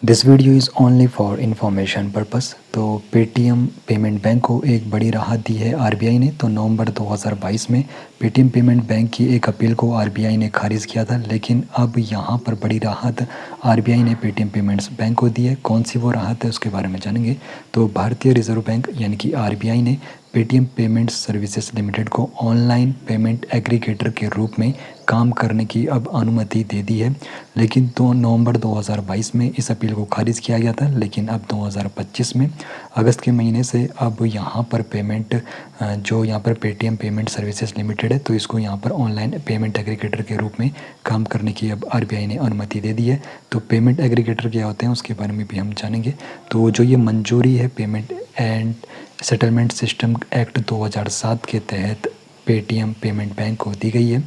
This video is only for information purpose. तो Paytm payment bank को एक बड़ी राहत दी है आरबीआई ने। तो नवंबर 2022 में पेटीएम पेमेंट बैंक की एक अपील को आरबीआई ने खारिज किया था, लेकिन अब यहाँ पर बड़ी राहत आरबीआई ने पेटीएम पेमेंट्स बैंक को दी है। कौन सी वो राहत है उसके बारे में जानेंगे। तो भारतीय रिजर्व बैंक यानी कि आरबीआई ने पेटीएम पेमेंट्स सर्विसेज लिमिटेड को ऑनलाइन पेमेंट एग्रीगेटर के रूप में काम करने की अब अनुमति दे दी है। लेकिन तो नवंबर 2022 में इस अपील को खारिज किया गया था, लेकिन अब 2025 में अगस्त के महीने से अब यहाँ पर पेमेंट जो यहाँ पर पेटीएम पेमेंट सर्विसेज लिमिटेड है, तो इसको यहाँ पर ऑनलाइन पेमेंट एग्रीगेटर के रूप में काम करने की अब आरबीआई ने अनुमति दे दी है। तो पेमेंट एग्रीगेटर क्या होते हैं उसके बारे में भी हम जानेंगे। तो जो ये मंजूरी है payment and settlement system act 2007 के तहत पेटीएम पेमेंट बैंक को दी गई है,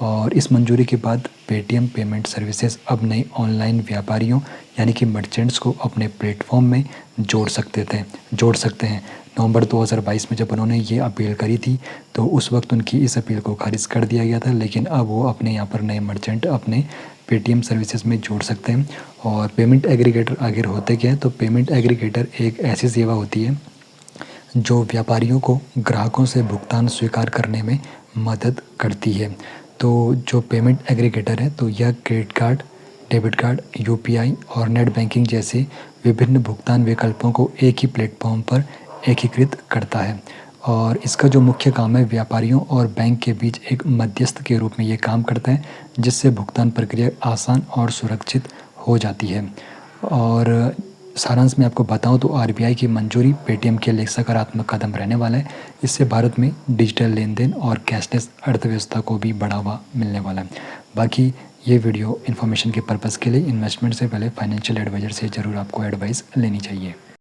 और इस मंजूरी के बाद पेटीएम पेमेंट सर्विसेज अब नए ऑनलाइन व्यापारियों यानी कि मर्चेंट्स को अपने प्लेटफॉर्म में जोड़ सकते हैं। नवंबर 2022 में जब उन्होंने ये अपील करी थी तो उस वक्त उनकी इस अपील को खारिज कर दिया गया था, लेकिन अब वो अपने यहाँ पर नए मर्चेंट अपने पेटीएम सर्विसेज में जोड़ सकते हैं। और पेमेंट एग्रीगेटर आखिर होते क्या है, तो पेमेंट एग्रीगेटर एक ऐसी सेवा होती है जो व्यापारियों को ग्राहकों से भुगतान स्वीकार करने में मदद करती है। तो जो पेमेंट एग्रीगेटर है तो यह credit card, debit card, UPI और नेट बैंकिंग जैसे विभिन्न भुगतान विकल्पों को एक ही प्लेटफॉर्म पर एकीकृत करता है। और इसका जो मुख्य काम है व्यापारियों और बैंक के बीच एक मध्यस्थ के रूप में ये काम करता है, जिससे भुगतान प्रक्रिया आसान और सुरक्षित हो जाती है। और सारांश में आपको बताऊं तो आरबीआई की मंजूरी पेटीएम के लिए सकारात्मक कदम रहने वाला है। इससे भारत में डिजिटल लेन देन और कैशलेस अर्थव्यवस्था को भी बढ़ावा मिलने वाला है। बाकी ये वीडियो इन्फॉर्मेशन के पर्पज़ के लिए, इन्वेस्टमेंट से पहले फाइनेंशियल एडवाइज़र से ज़रूर आपको एडवाइस लेनी चाहिए।